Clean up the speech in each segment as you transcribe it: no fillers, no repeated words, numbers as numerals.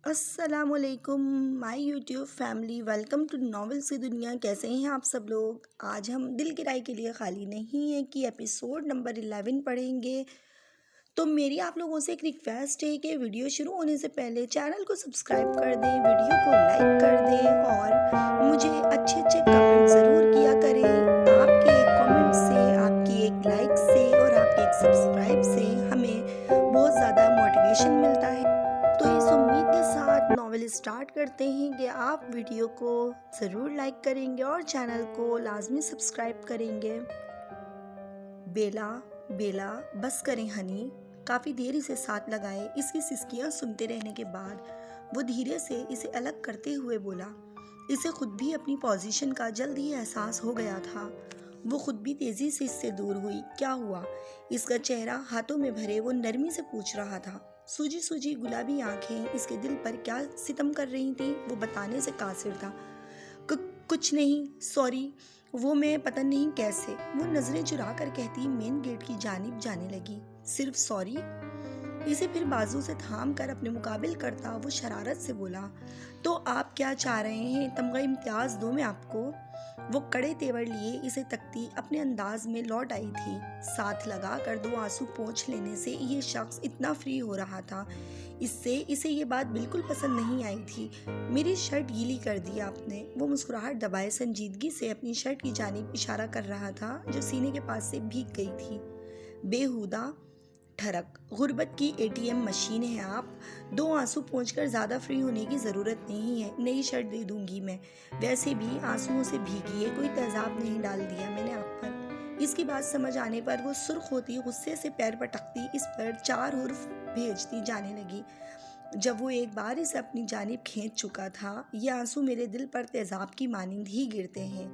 अस्सलामुअलैकुम my YouTube family. Welcome to novels की दुनिया। कैसे हैं आप सब लोग। आज हम दिल की राय के लिए खाली नहीं है कि एपिसोड नंबर 11 पढ़ेंगे। तो मेरी आप लोगों से एक रिक्वेस्ट है कि वीडियो शुरू होने से पहले चैनल को सब्सक्राइब कर दें, वीडियो को लाइक कर दें और मुझे अच्छे अच्छे कमेंट ज़रूर किया करें। आपके एक कमेंट से, आपकी एक लाइक से और आपके एक सब्सक्राइब से हमें बहुत ज़्यादा मोटिवेशन मिलता है। तो इस उम्मीद के साथ नॉवेल स्टार्ट करते हैं कि आप वीडियो को ज़रूर लाइक करेंगे और चैनल को लाजमी सब्सक्राइब करेंगे। बेला बेला बस करें हनी। काफ़ी देर इसे साथ लगाए। इसकी सिसकियां सुनते रहने के बाद वो धीरे से इसे अलग करते हुए बोला। इसे खुद भी अपनी पोजीशन का जल्द ही एहसास हो गया था। वो खुद भी तेजी से इससे दूर हुई। क्या हुआ? इसका चेहरा हाथों में भरे वो नरमी से पूछ रहा था। सूजी सूजी गुलाबी आंखें इसके दिल पर क्या सितम कर रही थी, वो बताने से कासिर था। कुछ नहीं, सॉरी। वो मैं पता नहीं कैसे, वो नजरें चुरा कर कहती मेन गेट की जानिब जाने लगी। सिर्फ सॉरी? इसे फिर बाजू से थाम कर अपने मुकाबिल करता वो शरारत से बोला, तो आप क्या चाह रहे हैं? तमगा इम्तियाज दूं मैं आपको? वो कड़े तेवर लिए इसे तकती अपने अंदाज में लौट आई थी। साथ लगा कर दो आंसू पोंछ लेने से ये शख्स इतना फ्री हो रहा था, इससे इसे ये बात बिल्कुल पसंद नहीं आई थी। मेरी शर्ट गीली कर दी आपने। वो मुस्कुराहट दबाए संजीदगी से अपनी शर्ट की जानिब इशारा कर रहा था जो सीने के पास से भीग गई थी। बेहुदा ठरक, गुर्बत की एटीएम मशीन है आप। दो आंसू पोंछकर ज़्यादा फ्री होने की ज़रूरत नहीं है। नई शर्ट दे दूंगी मैं। वैसे भी आंसुओं से भीगी है, कोई तेजाब नहीं डाल दिया मैंने आप पर। इसकी बात समझ आने पर वो सुर्ख होती गुस्से से पैर पटकती इस पर चार हुर्फ भेजती जाने लगी। जब वो एक बार इसे अपनी जानिब खींच चुका था, ये आंसू मेरे दिल पर तेजाब की मानिंद ही गिरते हैं।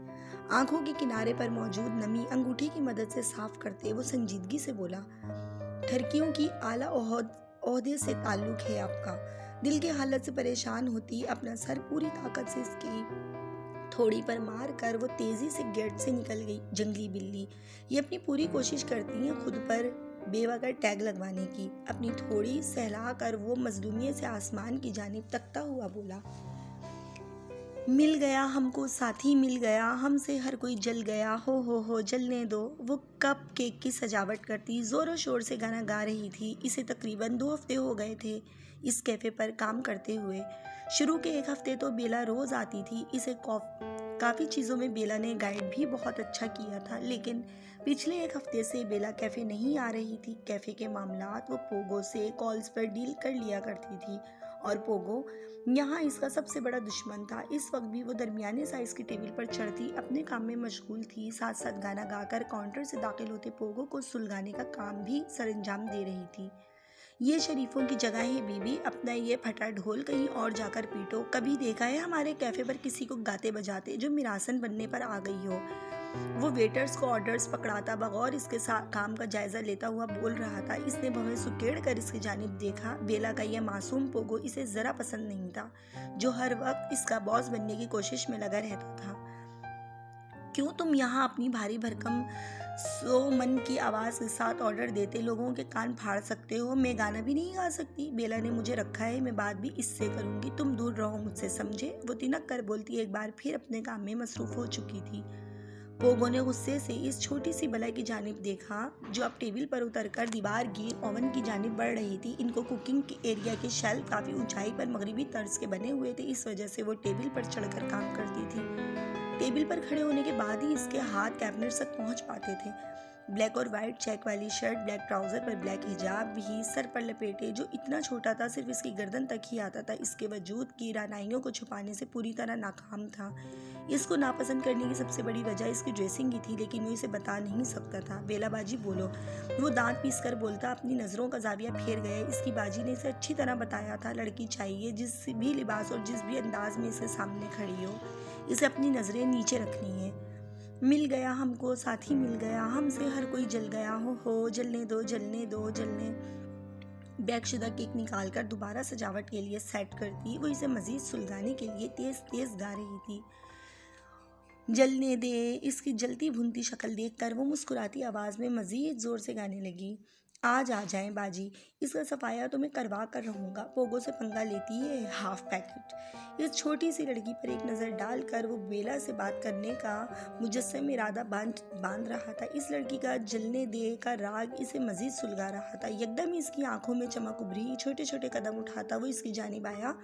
आंखों के किनारे पर मौजूद नमी अंगूठी की मदद से साफ करते वो संजीदगी से बोला, ठरकियों की आला ओहदे से ताल्लुक है आपका। दिल की हालत से परेशान होती अपना सर पूरी ताकत से इसकी थोड़ी पर मार कर वो तेजी से गेट से निकल गई। जंगली बिल्ली ये अपनी पूरी कोशिश करती है खुद पर बेवजह टैग लगवाने की। अपनी थोड़ी सहला कर वो मजलूमियत से आसमान की जानिब तकता हुआ बोला, मिल गया हमको साथी, मिल गया हमसे हर कोई जल गया। हो जलने दो। वो कप केक की सजावट करती ज़ोरों शोर से गाना गा रही थी। इसे तकरीबन 2 हफ्ते हो गए थे इस कैफ़े पर काम करते हुए। शुरू के 1 हफ्ते तो बेला रोज़ आती थी। इसे काफ़ी चीज़ों में बेला ने गाइड भी बहुत अच्छा किया था, लेकिन पिछले 1 हफ्ते से बेला कैफ़े नहीं आ रही थी। कैफ़े के मामलात वो पोगो से कॉल्स पर डील कर लिया करती थी और पोगो यहाँ इसका सबसे बड़ा दुश्मन था। इस वक्त भी वो दरमियाने साइज की टेबल पर चढ़ती अपने काम में मशगूल थी। साथ साथ गाना गाकर काउंटर से दाखिल होते पोगो को सुलगाने का काम भी सरंजाम दे रही थी। ये शरीफों की जगह है बीबी, अपना ये फटा ढोल कहीं और जाकर पीटो। कभी देखा है हमारे कैफे पर किसी को गाते बजाते जो मिरासन बनने पर आ गई हो? वो वेटर्स को ऑर्डर्स पकड़ाता बगौर इसके साथ काम का जायजा लेता हुआ बोल रहा था। इसने भवें सुकेड़ कर इसकी जानिब देखा। बेला का यह मासूम पोगो इसे जरा पसंद नहीं था, जो हर वक्त इसका बॉस बनने की कोशिश में लगा रहता था। क्यों तुम यहाँ अपनी भारी भरकम सो मन की आवाज़ के साथ ऑर्डर देते लोगों के कान फाड़ सकते हो? मैं गाना भी नहीं गा सकती। बेला ने मुझे रखा है, मैं बात भी इससे करूँगी। तुम दूर रहो मुझसे, समझे? वो तिनक कर बोलती एक बार फिर अपने काम में मसरूफ़ हो चुकी थी। पोगो ने गुस्से से इस छोटी सी बला की जानिब देखा जो अब टेबल पर उतरकर दीवार गिर ओवन की जानिब बढ़ रही थी। इनको कुकिंग के एरिया के शेल्फ काफ़ी ऊंचाई पर मगरिबी तर्ज के बने हुए थे, इस वजह से वो टेबल पर चढ़कर काम करती थी। टेबल पर खड़े होने के बाद ही इसके हाथ कैबिनेट तक पहुंच पाते थे। ब्लैक और वाइट चेक वाली शर्ट, ब्लैक ट्राउज़र पर ब्लैक हिजाब भी सर पर लपेटे जो इतना छोटा था सिर्फ इसकी गर्दन तक ही आता था। इसके वजूद की रानाइयों को छुपाने से पूरी तरह नाकाम था। इसको नापसंद करने की सबसे बड़ी वजह इसकी ड्रेसिंग ही थी, लेकिन वो इसे बता नहीं सकता था। बेला बाजी बोलो। वो दांत पीस कर बोलता अपनी नज़रों का जाविया फेर गया। इसकी बाजी ने इसे अच्छी तरह बताया था, लड़की चाहिए जिस भी लिबास और जिस भी अंदाज में इसके सामने खड़ी हो, इसे अपनी नज़रें नीचे रखनी है। मिल गया हमको साथी, मिल गया हमसे हर कोई जल गया। हो जलने दो जलने दो जलने। बैगशुदा केक निकाल कर दोबारा सजावट के लिए सेट करती वो इसे मज़ीद सुलगाने के लिए तेज़ तेज़ गा रही थी। जलने दे। इसकी जलती भुनती शक्ल देखकर वो मुस्कुराती आवाज़ में मज़ीद ज़ोर से गाने लगी। आज आ जाएं बाजी, इसका सफाया तो मैं करवा कर रहूँगा। पोगो से पंगा लेती है हाफ पैकेट। इस छोटी सी लड़की पर एक नज़र डालकर वो बेला से बात करने का मुजस्सम इरादा बांध बांध रहा था। इस लड़की का जलने दे का राग इसे मजीद सुलगा रहा था। एकदम इसकी आंखों में चमक उभरी। छोटे छोटे कदम उठाता वो इसकी जानिब आया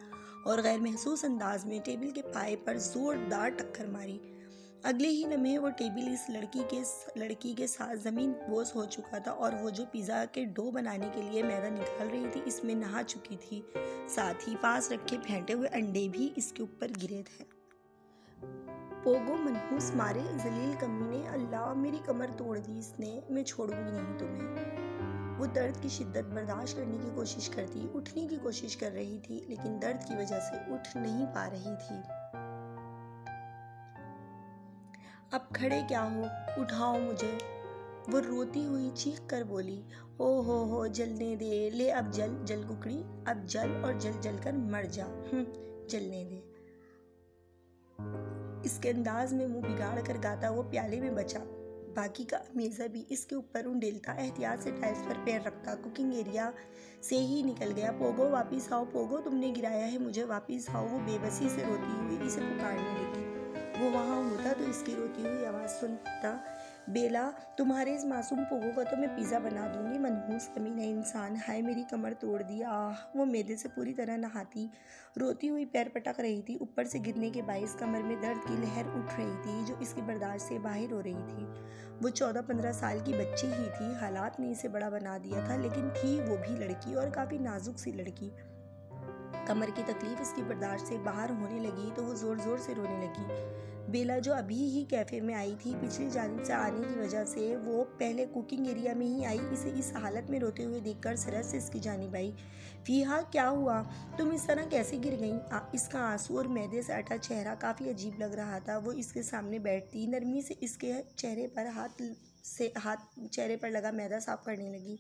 और गैर महसूस अंदाज में टेबल के पाए पर जोरदार टक्कर मारी। अगले ही लम्हे वो टेबल इस लड़की के साथ ज़मीन बोस हो चुका था और वो जो पिज़्ज़ा के डो बनाने के लिए मैदा निकाल रही थी इसमें नहा चुकी थी। साथ ही पास रखे फेंटे हुए अंडे भी इसके ऊपर गिरे थे। पोगो मनहूस मारे, जलील कमीने, अल्लाह मेरी कमर तोड़ दी इसने, मैं छोड़ूंगी नहीं तुम्हें। वो दर्द की शिद्दत बर्दाश्त करने की कोशिश करती, उठने की कोशिश कर रही थी, लेकिन दर्द की वजह से उठ नहीं पा रही थी। अब खड़े क्या हो, उठाओ मुझे, वो रोती हुई चीख कर बोली। ओ हो जलने दे, ले अब जल जल कुकड़ी, अब जल और जल जल कर मर जा। जलने दे। इसके अंदाज में मुंह बिगाड़ कर गाता वो प्याले में बचा। बाकी का मेज़ा भी इसके ऊपर उंडेलता एहतियात से टाइल्स पर पैर रखता कुकिंग एरिया से ही निकल गया। पोगो वापिस आओ, पोगो तुमने गिराया है मुझे, वापिस आओ। वो बेबसी से रोती हुई इसे पुकारने लगी। वो वहाँ होता तो इसकी रोती हुई आवाज़ सुनता। बेला, तुम्हारे इस मासूम पोगो का तो मैं पिज़्ज़ा बना दूंगी। मनहूस कमीना इंसान, हाय मेरी कमर तोड़ दी। आह, वो मैदे से पूरी तरह नहाती रोती हुई पैर पटक रही थी। ऊपर से गिरने के बायस कमर में दर्द की लहर उठ रही थी जो इसकी बर्दाश्त से बाहर हो रही थी। वो 14-15 साल की बच्ची ही थी। हालात ने इसे बड़ा बना दिया था, लेकिन थी वो भी लड़की और काफ़ी नाजुक सी लड़की। कमर की तकलीफ इसकी बर्दाश्त से बाहर होने लगी तो वो ज़ोर ज़ोर से रोने लगी। बेला जो अभी ही कैफ़े में आई थी, पिछली जानिब से आने की वजह से वो पहले कुकिंग एरिया में ही आई। इसे इस हालत में रोते हुए देखकर सरस से इसकी जानिब आई। फ़िहा, क्या हुआ, तुम इस तरह कैसे गिर गई? इसका आंसू और मैदे से अटा चेहरा काफ़ी अजीब लग रहा था। वो इसके सामने बैठती नरमी से इसके हाथ चेहरे पर लगा मैदा साफ करने लगी।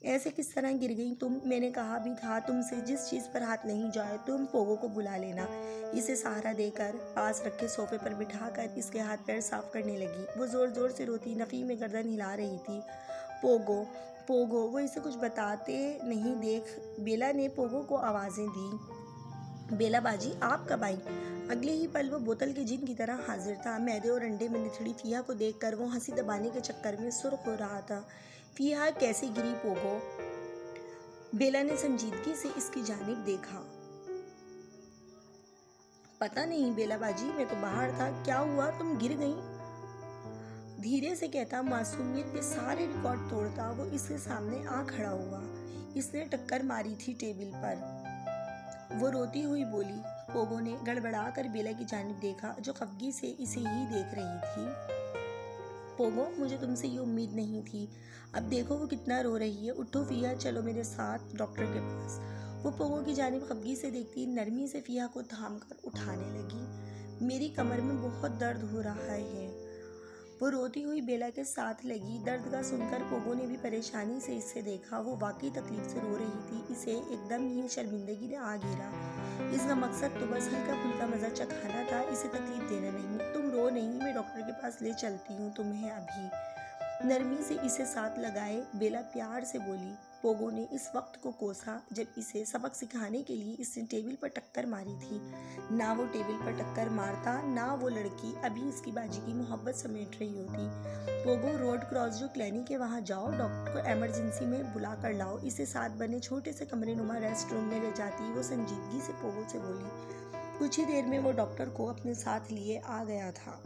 ऐसे किस तरह गिर गई तुम? मैंने कहा भी था तुमसे जिस चीज़ पर हाथ नहीं जाए तुम पोगो को बुला लेना। इसे सहारा देकर पास रखे सोफे पर बिठाकर इसके हाथ पैर साफ करने लगी। वो ज़ोर ज़ोर से रोती नफ़ी में गर्दन हिला रही थी। पोगो पोगो, वो इसे कुछ बताते नहीं देख बेला ने पोगो को आवाज़ें दी। बेला बाजी, आप कब आई? अगले ही पल वो बोतल के जिन की तरह हाजिर था। मैदे और अंडे में निथड़ी फ़िहा को देखकर वो हंसी दबाने के चक्कर में सुर्ख हो रहा था। फ़िहा कैसे गिरी पोगो? बेला ने संजीदगी से इसकी जानिब देखा। पता नहीं बेला बाजी, मैं तो बाहर था। क्या हुआ, तुम गिर गई? धीरे से कहता, मासूमियत के सारे रिकॉर्ड तोड़ता वो इसके सामने आ खड़ा हुआ। इसने टक्कर मारी थी टेबल पर। वो रोती हुई बोली। पोगो ने गड़बड़ा कर बेला की जानिब देखा जो खफगी से इसे ही देख रही थी। पोगो, मुझे तुमसे ये उम्मीद नहीं थी। अब देखो वो कितना रो रही है। उठो फ़िहा, चलो मेरे साथ डॉक्टर के पास। वो पोगो की जानिब खफगी से देखती नरमी से फ़िहा को थाम कर उठाने लगी। मेरी कमर में बहुत दर्द हो रहा है। वो रोती हुई बेला के साथ लगी। दर्द का सुनकर पोगो ने भी परेशानी से इसे देखा। वो वाकई तकलीफ से रो रही थी। इसे एकदम ही शर्मिंदगी ने आ घेरा। इसका मकसद तो बस हल्का फुल्का मज़ा चखाना था, इसे तकलीफ देना नहीं। तुम रो नहीं, मैं डॉक्टर के पास ले चलती हूँ तुम्हें अभी। नरमी से इसे साथ लगाए बेला प्यार से बोली। पोगो ने इस वक्त को कोसा जब इसे सबक सिखाने के लिए इसने टेबल पर टक्कर मारी थी। ना वो टेबल पर टक्कर मारता, ना वो लड़की अभी इसकी बाजी की मोहब्बत समेट रही होती। पोगो, रोड क्रॉस जो क्लिनिक है वहाँ जाओ, डॉक्टर को इमरजेंसी में बुला कर लाओ। इसे साथ बने छोटे से कमरे नुमा रेस्ट रूम में ले जाती वो संजीदगी से पोगो से बोली। कुछ ही देर में वो डॉक्टर को अपने साथ लिए आ गया था।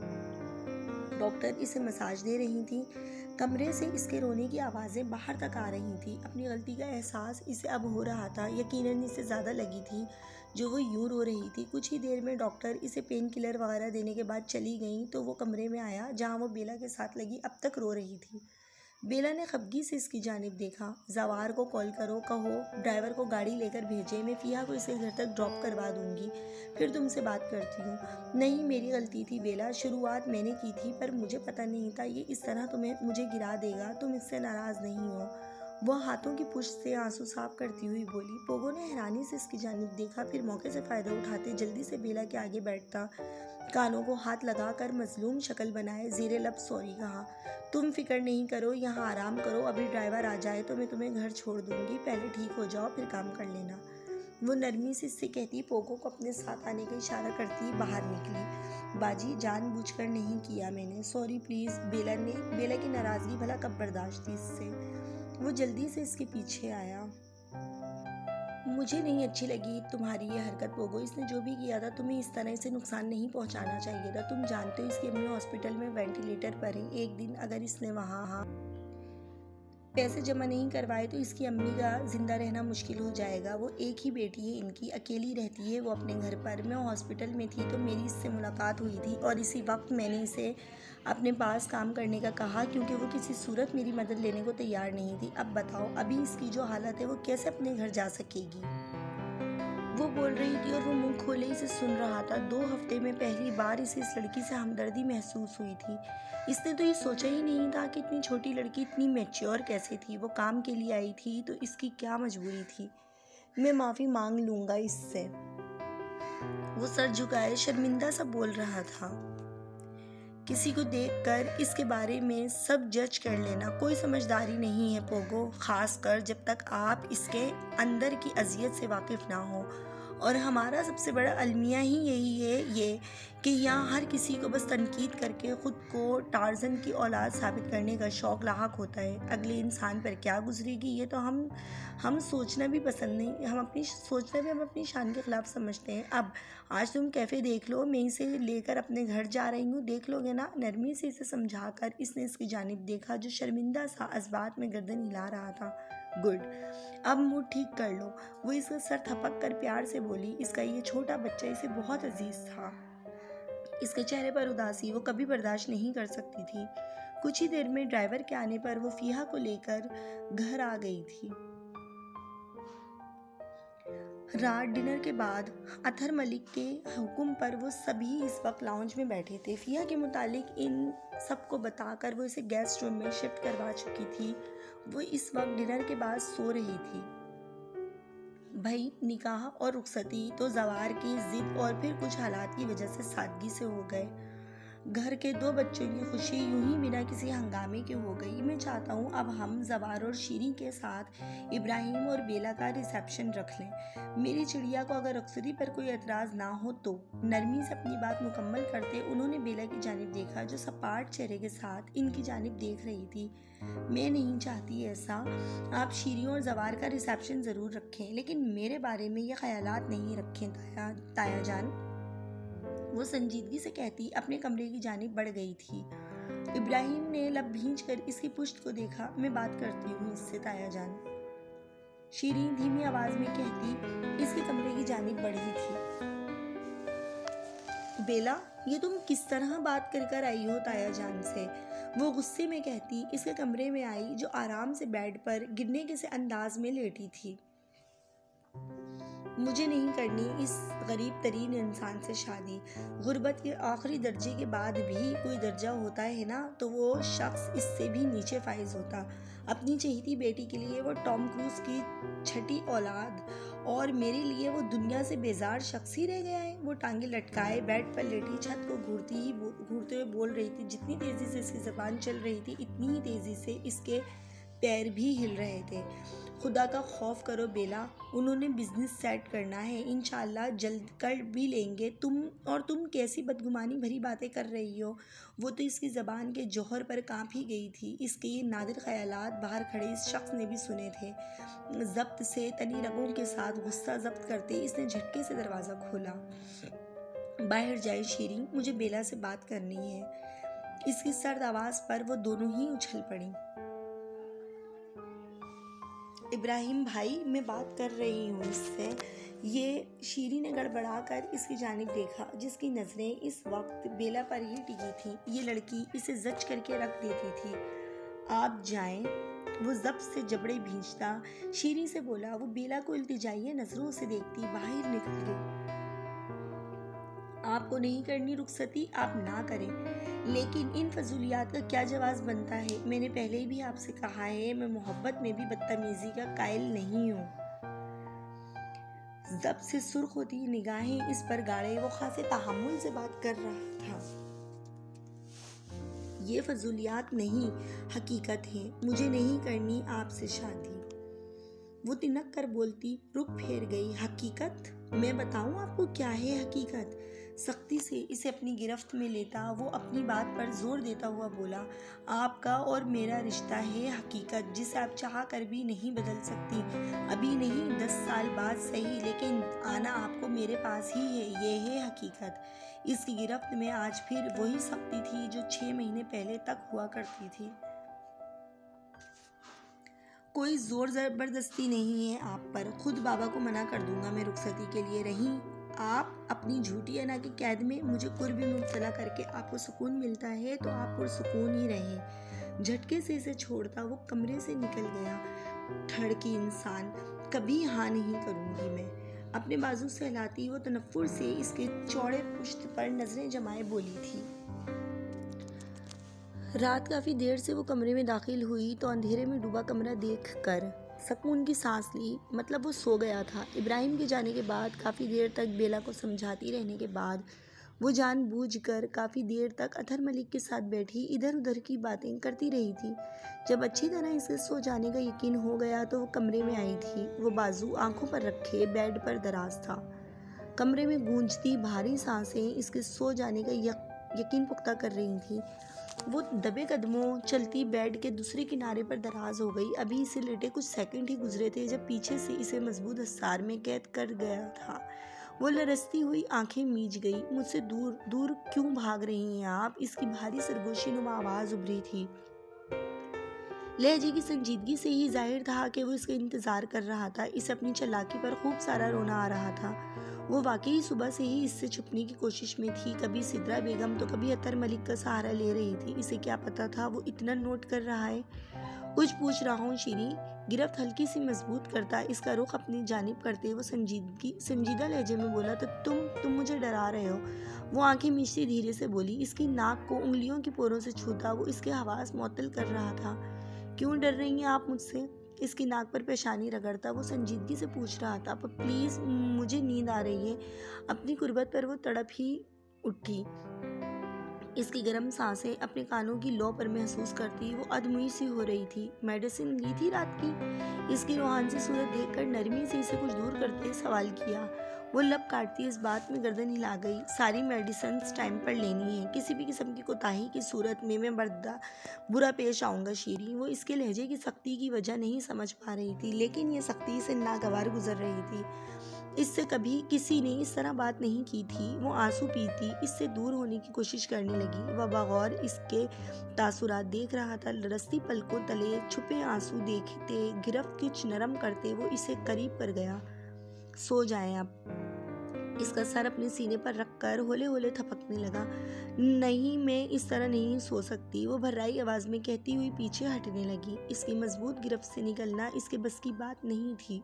डॉक्टर इसे मसाज दे रही थी। कमरे से इसके रोने की आवाज़ें बाहर तक आ रही थी। अपनी गलती का एहसास इसे अब हो रहा था। यकीनन इसे ज़्यादा लगी थी जो वो यूँ रो रही थी। कुछ ही देर में डॉक्टर इसे पेन किलर वगैरह देने के बाद चली गई तो वो कमरे में आया जहाँ वो बेला के साथ लगी अब तक रो रही थी। बेला ने खफगी से इसकी जानिब देखा। जवार को कॉल करो, कहो ड्राइवर को गाड़ी लेकर भेजे, मैं फ़िहा को इसे घर तक ड्रॉप करवा दूंगी, फिर तुमसे बात करती हूँ। नहीं, मेरी गलती थी बेला, शुरुआत मैंने की थी, पर मुझे पता नहीं था ये इस तरह मुझे गिरा देगा। तुम इससे नाराज़ नहीं हो? वह हाथों की पुश्त से आंसू साफ करती हुई बोली। पोगो ने हैरानी से इसकी जानिब देखा, फिर मौके से फ़ायदा उठाते जल्दी से बेला के आगे बैठता। कानों को हाथ लगाकर मजलूम शक्ल बनाए ज़ेरे लब सॉरी कहा। तुम फिक्र नहीं करो, यहाँ आराम करो, अभी ड्राइवर आ जाए तो मैं तुम्हें घर छोड़ दूंगी, पहले ठीक हो जाओ फिर काम कर लेना। वो नरमी से इससे कहती पोगो को अपने साथ आने का इशारा करती बाहर निकली। बाजी जानबूझकर नहीं किया मैंने, सॉरी प्लीज़। बेला की नाराज़गी भला कब बर्दाश्त थी इससे। वो जल्दी से इसके पीछे आया। मुझे नहीं अच्छी लगी तुम्हारी ये हरकत पोगो, इसने जो भी किया था तुम्हें इस तरह से नुकसान नहीं पहुंचाना चाहिए था। तुम जानते हो इसकी अम्मी हॉस्पिटल में वेंटिलेटर पर है, एक दिन अगर इसने वहाँ पैसे जमा नहीं करवाए तो इसकी अम्मी का ज़िंदा रहना मुश्किल हो जाएगा। वो एक ही बेटी है इनकी, अकेली रहती है वो अपने घर पर। मैं हॉस्पिटल में थी तो मेरी इससे मुलाकात हुई थी और इसी वक्त मैंने इसे अपने पास काम करने का कहा, क्योंकि वो किसी सूरत मेरी मदद लेने को तैयार नहीं थी। अब बताओ अभी इसकी जो हालत है वो कैसे अपने घर जा सकेगी। वो बोल रही थी और वो मुंह खोले इसे सुन रहा था। 2 हफ्ते में पहली बार इसे इस लड़की से हमदर्दी महसूस हुई थी। इसने तो ये सोचा ही नहीं था कि इतनी छोटी लड़की इतनी मैच्योर कैसे थी। वो काम के लिए आई थी तो इसकी क्या मजबूरी थी। मैं माफ़ी मांग लूँगा इससे। वो सर झुकाए शर्मिंदा सा बोल रहा था। किसी को देखकर इसके बारे में सब जज कर लेना कोई समझदारी नहीं है पोगो, खासकर जब तक आप इसके अंदर की अजियत से वाकिफ़ ना हो। और हमारा सबसे बड़ा अलमिया ही यही है ये कि यहाँ हर किसी को बस तनकीद करके ख़ुद को टार्जन की औलाद साबित करने का शौक़ लाहक होता है। अगले इंसान पर क्या गुजरेगी ये तो हम सोचना भी पसंद नहीं, हम अपनी शान के ख़िलाफ़ समझते हैं। अब आज तुम कैफ़े देख लो, मैं इसे लेकर अपने घर जा रही हूँ, देख लोगे ना। नरमी से इसे समझाकर इसने इसकी जानिब देखा जो शर्मिंदा सा इस्बात में गर्दन हिला रहा था। गुड, अब मूड ठीक कर लो। वो इसका सर थपक कर प्यार से बोली। इसका ये छोटा बच्चा इसे बहुत अजीज था। इसके चेहरे पर उदासी वो कभी बर्दाश्त नहीं कर सकती थी। कुछ ही देर में ड्राइवर के आने पर वो फिया को लेकर घर आ गई थी। रात डिनर के बाद अतहर मलिक के हुक्म पर वो सभी इस वक्त लाउंज में बैठे थे। फिया के मुतालिक इन सबको बताकर वो इसे गेस्ट रूम में शिफ्ट करवा चुकी थी। वो इस वक्त डिनर के बाद सो रही थी। भाई निकाह और रुखसती तो जवार की जिद और फिर कुछ हालात की वजह से सादगी से हो गए। घर के 2 बच्चों की खुशी यूं ही बिना किसी हंगामे के हो गई। मैं चाहता हूँ अब हम जवार और शीरी के साथ इब्राहिम और बेला का रिसेप्शन रख लें। मेरी चिड़िया को अगर रुखसती पर कोई एतराज़ ना हो तो। नरमी से अपनी बात मुकम्मल करते उन्होंने बेला की जानिब देखा जो सपाट चेहरे के साथ इनकी जानिब देख रही थी। मैं नहीं चाहती ऐसा, आप शीरी और जवार का रिसेप्शन ज़रूर रखें, लेकिन मेरे बारे में ये ख्यालात नहीं रखें ताया जान। वो संजीदगी से कहती अपने कमरे की जानिब बढ़ गई थी। इब्राहिम ने लब भींच कर इसकी पुश्त को देखा। मैं बात करती हूँ इससे ताया जान, शीरीन धीमी आवाज में कहती इसके कमरे की जानिब बढ़ी थी। बेला ये तुम किस तरह बात कर आई हो ताया जान से। वो गुस्से में कहती इसके कमरे में आई जो आराम से बेड पर गिरने के से अंदाज में लेटी थी। मुझे नहीं करनी इस गरीब तरीन इंसान से शादी। गुर्बत के आखिरी दर्जे के बाद भी कोई दर्जा होता है ना, तो वो शख्स इससे भी नीचे फाइज होता। अपनी चहेती बेटी के लिए वो टॉम क्रूज की छठी औलाद और मेरे लिए वो दुनिया से बेजार शख्स ही रह गया है। वो टांगे लटकाए बेड पर लेटी छत को घूरते हुए बोल रही थी। जितनी तेज़ी से इसकी ज़बान चल रही थी इतनी ही तेज़ी से इसके पैर भी हिल रहे थे। खुदा का खौफ करो बेला, उन्होंने बिजनेस सेट करना है, इंशाल्लाह जल्द कर भी लेंगे। तुम कैसी बदगुमानी भरी बातें कर रही हो। वो तो इसकी ज़बान के जौहर पर कांप ही गई थी। इसके ये नादिर ख्यालात बाहर खड़े इस शख्स ने भी सुने थे। जब्त से तनी रगों के साथ गुस्सा जब्त करते इसने झटके से दरवाज़ा खोला। बाहर जाए शीरी, मुझे बेला से बात करनी है। इसकी सर्द आवाज़ पर वो दोनों ही उछल पड़ी। इब्राहिम भाई मैं बात कर रही हूँ इससे। ये शीरी ने गड़बड़ा कर इसकी जानिब देखा जिसकी नज़रें इस वक्त बेला पर ही टिकी थीं। ये लड़की इसे जज करके रख देती थी। आप जाएं। वो जब्त से जबड़े भींचता शीरी से बोला। वो बेला को इल्तिजाई नज़रों से देखती बाहर निकल गई। आपको नहीं करनी रुखसती आप ना करें, लेकिन इन फजूलियात का क्या जवाब बनता है। मैंने पहले ही भी आपसे कहा है मैं मोहब्बत में भी बदतमीजी का कायल नहीं हूँ। जब से सुर्ख होती निगाहें इस पर गाड़े वो खासे तहम्मुल से बात कर रहा था। ये फजूलियात नहीं, हकीकत है। मुझे नहीं करनी आपसे शादी। वो तिनक कर बोलती रुक फेर गई। हकीकत? मैं बताऊं आपको क्या है हकीकत? सख्ती से इसे अपनी गिरफ्त में लेता वो अपनी बात पर जोर देता हुआ बोला, आपका और मेरा रिश्ता है हकीकत, जिसे आप चाह कर भी नहीं बदल सकती। अभी नहीं 10 साल बाद सही, लेकिन आना आपको मेरे पास ही है। ये है हकीकत। इसकी गिरफ्त में आज फिर वही सख्ती थी जो 6 महीने पहले तक हुआ करती थी। कोई जोर जबरदस्ती नहीं है आप पर। खुद बाबा को मना कर दूंगा मैं रुखसती के लिए। रही आप अपनी झूठी अना की कैद में मुझे कुर्ब में मुब्तला करके आपको सुकून मिलता है तो आप पुरसुकून ही रहे। झटके से इसे छोड़ता वो कमरे से निकल गया। ठड़की इंसान, कभी हाँ नहीं करूंगी मैं। अपने बाजू से हिलाती वो तनफ्फुर से इसके चौड़े पुश्त पर नजरें जमाए बोली थी। रात काफ़ी देर से वो कमरे में दाखिल हुई तो अंधेरे में डूबा कमरा देख कर सुकून की सांस ली। मतलब वो सो गया था। इब्राहिम के जाने के बाद काफ़ी देर तक बेला को समझाती रहने के बाद वो जानबूझकर काफ़ी देर तक अतहर मलिक के साथ बैठी इधर उधर की बातें करती रही थी। जब अच्छी तरह इसे सो जाने का यकीन हो गया तो वो कमरे में आई थी। वो बाजू आंखों पर रखे बेड पर दराज था। कमरे में गूंजती भारी सांसें इसके सो जाने का यकीन पुख्ता कर रही थी। वो दबे कदमों चलती बेड के दूसरे किनारे पर दराज हो गई। अभी इसे लेटे कुछ सेकंड ही गुजरे थे जब पीछे से इसे मजबूत हसार में कैद कर गया था। वो लरसती हुई आंखें मीच गई। मुझसे दूर दूर क्यों भाग रही हैं आप? इसकी भारी सरगोशी नुमा आवाज उभरी थी। लहजे की संजीदगी से ही जाहिर था कि वो इसका इंतजार कर रहा था। इसे अपनी चालाकी पर खूब सारा रोना आ रहा था। वो वाकई सुबह से ही इससे छुपने की कोशिश में थी। कभी सिद्रा बेगम तो कभी अतर मलिक का सहारा ले रही थी। इसे क्या पता था वो इतना नोट कर रहा है। कुछ पूछ रहा हूँ शीरी। गिरफ्त हल्की सी मजबूत करता इसका रुख अपनी जानिब करते वो संजीदा लहजे में बोला, तो तुम मुझे डरा रहे हो? वो आंखें मीचती धीरे से बोली। इसकी नाक को उंगलियों की पोरों से छूता वो इसके हवास मुअत्तल कर रहा था। क्यों डर रही हैं आप मुझसे? इसकी नाक पर पेशानी रगड़ता वो संजीदगी से पूछ रहा था। पर प्लीज़, मुझे नींद आ रही है। अपनी कुर्बत पर वो तड़प ही उठी। इसकी गर्म सांसें अपने कानों की लौ पर महसूस करती वो अधमुई सी हो रही थी। मेडिसिन ली थी रात की? इसकी रूहान सी सूरत देखकर नरमी से इसे कुछ दूर करते सवाल किया। वो लब काटती इस बात में गर्दन हिला गई। सारी मेडिसिन टाइम पर लेनी है। किसी भी किस्म की कोताही की सूरत में मैं बुरा पेश आऊँगा शीरी। वो इसके लहजे की सख्ती की वजह नहीं समझ पा रही थी, लेकिन ये सख्ती से नागवार गुजर रही थी। इससे कभी किसी ने इस तरह बात नहीं की थी। वो आंसू पीती इससे दूर होने की कोशिश करने लगी। वह बगौर इसके तासुरात देख रहा था। लरसती पलकों तले छुपे आंसू देखते गिरफ्त कुछ नरम करते वो इसे करीब कर गया। सो जाएं अब। इसका सर अपने सीने पर रखकर होले होले थपकने लगा। नहीं, मैं इस तरह नहीं सो सकती, वो भर्राई आवाज में कहती हुई पीछे हटने लगी। इसकी मजबूत गिरफ्त से निकलना इसके बस की बात नहीं थी।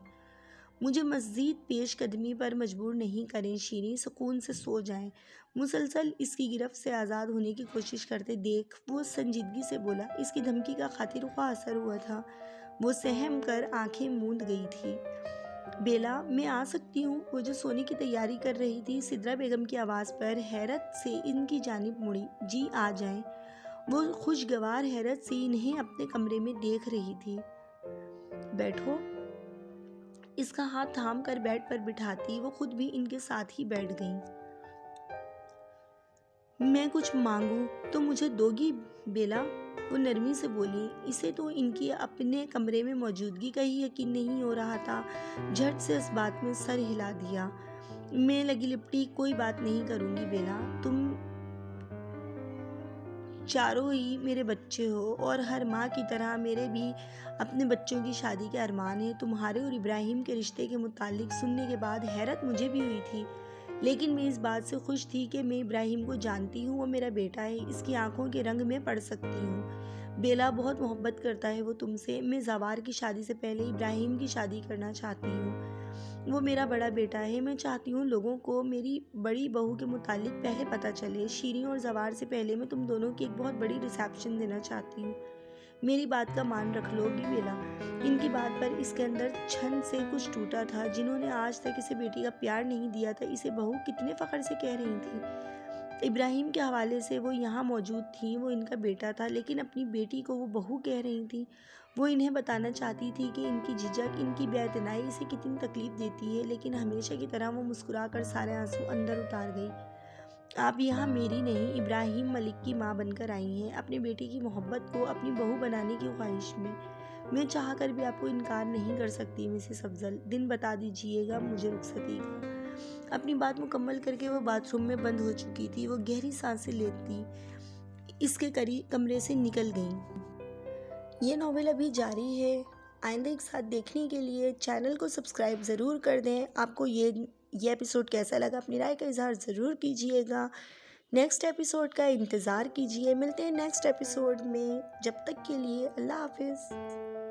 मुझे मज़ीद पेशकदमी पर मजबूर नहीं करें शीरी, सुकून से सो जाएं। मुसलसल इसकी गिरफ्त से आज़ाद होने की कोशिश करते देख वो संजीदगी से बोला। इसकी धमकी का खातिरख्वाह असर हुआ था। वो सहम कर आंखें मूंद गई थी। बेला, मैं आ सकती हूँ? वो जो सोने की तैयारी कर रही थी सिद्रा बेगम की आवाज़ पर हैरत से इनकी जानिब मुड़ी। जी आ जाएं। वो खुशगवार हैरत से इन्हें अपने कमरे में देख रही थी। बैठो। इसका हाथ थाम कर बेड पर बिठाती वो खुद भी इनके साथ ही बैठ गई। मैं कुछ मांगू तो मुझे दोगी बेला? वो नरमी से बोली। इसे तो इनकी अपने कमरे में मौजूदगी का ही यकीन नहीं हो रहा था। झट से इस बात में सर हिला दिया। मैं लगी लिपटी कोई बात नहीं करूँगी बेला। तुम चारों ही मेरे बच्चे हो और हर माँ की तरह मेरे भी अपने बच्चों की शादी के अरमान है। तुम्हारे और इब्राहिम के रिश्ते के मुतालिक सुनने के बाद हैरत मुझे भी हुई थी, लेकिन मैं इस बात से खुश थी कि मैं इब्राहिम को जानती हूँ। वो मेरा बेटा है। इसकी आंखों के रंग में पढ़ सकती हूँ। बेला, बहुत मोहब्बत करता है वो तुमसे। मैं जवार की शादी से पहले इब्राहिम की शादी करना चाहती हूँ। वो मेरा बड़ा बेटा है। मैं चाहती हूँ लोगों को मेरी बड़ी बहू के मुतालिक पहले पता चले। शीरी और जवार से पहले मैं तुम दोनों की एक बहुत बड़ी रिसेप्शन देना चाहती हूँ। मेरी बात का मान रख लोगी बेला। इनकी बात पर इसके अंदर क्षण से कुछ टूटा था। जिन्होंने आज तक इसे बेटी का प्यार नहीं दिया था, इसे बहू कितने फ़ख्र से कह रही थी। इब्राहिम के हवाले से वो यहाँ मौजूद थी, वो इनका बेटा था, लेकिन अपनी बेटी को वो बहू कह रही थी। वो इन्हें बताना चाहती थी कि इनकी झिझक, इनकी बेइतनाई इसे कितनी तकलीफ़ देती है, लेकिन हमेशा की तरह वो मुस्कुरा कर सारे आंसू अंदर उतार गई। आप यहाँ मेरी नहीं, इब्राहिम मलिक की माँ बनकर आई हैं, अपने बेटे की मोहब्बत को अपनी बहू बनाने की ख्वाहिश में। मैं चाह कर भी आपको इनकार नहीं कर सकती मिसेस अफजल। दिन बता दीजिएगा मुझे रुखसती का। अपनी बात मुकम्मल करके वो बाथरूम में बंद हो चुकी थी। वो गहरी सांसें लेती इसके करीब कमरे से निकल गई। ये नॉवेल अभी जारी है। आइंदा एक साथ देखने के लिए चैनल को सब्सक्राइब ज़रूर कर दें। आपको ये एपिसोड कैसा लगा, अपनी राय का इज़हार ज़रूर कीजिएगा। नेक्स्ट एपिसोड का इंतज़ार कीजिए। मिलते हैं नेक्स्ट एपिसोड में। जब तक के लिए अल्लाह हाफिज़।